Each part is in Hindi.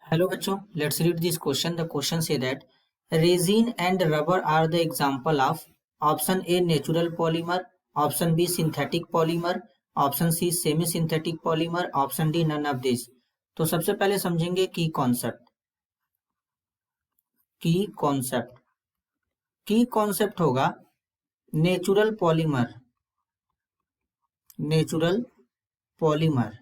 Hello बच्चों, let's read this question. The question say that resin and rubber are the example of option A natural polymer, option B synthetic polymer, option C semi synthetic polymer, option D none of these. तो सबसे पहले समझेंगे की कॉन्सेप्ट होगा नेचुरल पॉलीमर।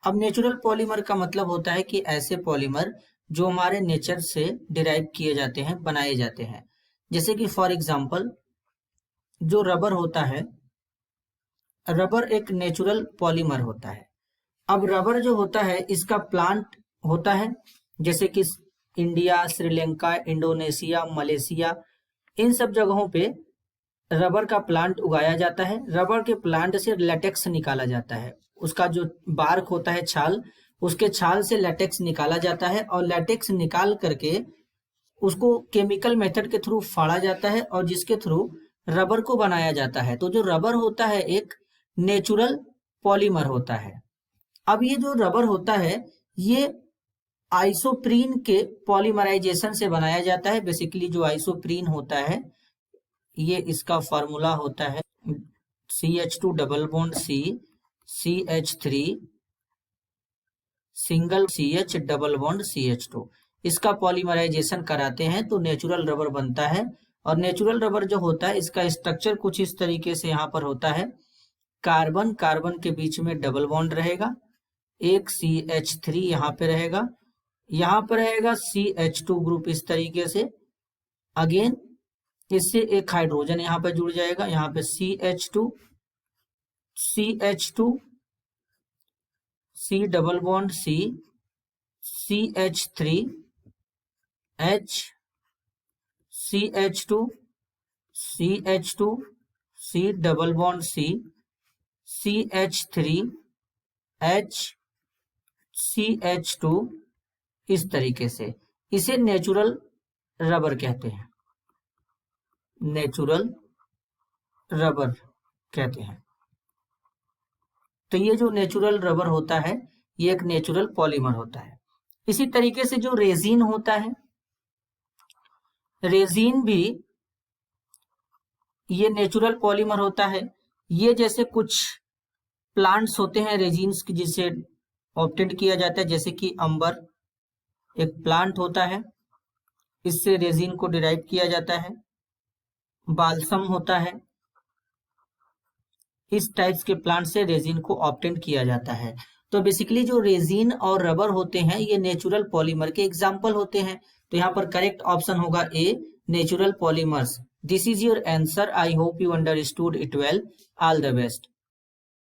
अब नेचुरल पॉलीमर का मतलब होता है कि ऐसे पॉलीमर जो हमारे नेचर से डिराइव किए जाते हैं, बनाए जाते हैं। जैसे कि फॉर एग्जांपल जो रबर होता है, रबर एक नेचुरल पॉलीमर होता है। अब रबर जो होता है इसका प्लांट होता है, जैसे कि इंडिया, श्रीलंका, इंडोनेशिया, मलेशिया, इन सब जगहों पे रबर का प्लांट उगाया जाता है। रबर के प्लांट से लेटेक्स निकाला जाता है, उसका जो बार्क होता है, छाल, उसके छाल से लेटेक्स निकाला जाता है और लेटेक्स निकाल करके उसको केमिकल मेथड के थ्रू फाड़ा जाता है और जिसके थ्रू रबर को बनाया जाता है। तो जो रबर होता है एक नेचुरल पॉलीमर होता है। अब ये जो रबर होता है ये आइसोप्रीन के पॉलीमराइजेशन से बनाया जाता है। बेसिकली जो आइसोप्रीन होता है ये इसका फॉर्मूला होता है CH2 double bond C CH3 single CH double bond CH2, इसका पॉलीमराइजेशन कराते हैं तो नेचुरल रबर बनता है। और नेचुरल रबर जो होता है इसका स्ट्रक्चर कुछ इस तरीके से यहाँ पर होता है। कार्बन के बीच में डबल बॉन्ड रहेगा, एक CH3 यहाँ पे रहेगा, यहाँ पर रहेगा CH2 ग्रुप इस तरीके से। अगेन इससे एक हाइड्रोजन यहाँ पे जुड़ जाएगा, यहाँ पे CH2 C double bond C CH3 H CH2 C double bond C CH3 H CH2, इस तरीके से इसे नेचुरल रबर कहते हैं, नेचुरल रबर कहते हैं। तो ये जो नेचुरल रबर होता है ये एक नेचुरल पॉलीमर होता है। इसी तरीके से जो रेजिन होता है, रेजिन भी ये नेचुरल पॉलीमर होता है। ये जैसे कुछ प्लांट्स होते हैं रेजिन्स जिसे ऑब्टेन किया जाता है, जैसे कि अंबर एक प्लांट होता है, इससे रेजिन को डिराइव किया जाता है। बाल्सम होता है, इस टाइप्स के प्लांट से रेजिन को ऑब्टेन किया जाता है। तो बेसिकली जो रेजिन और रबर होते हैं ये नेचुरल पॉलीमर के एग्जाम्पल होते हैं। तो यहाँ पर करेक्ट ऑप्शन होगा A, natural polymers. This is your answer. I hope you understood it well. All the best.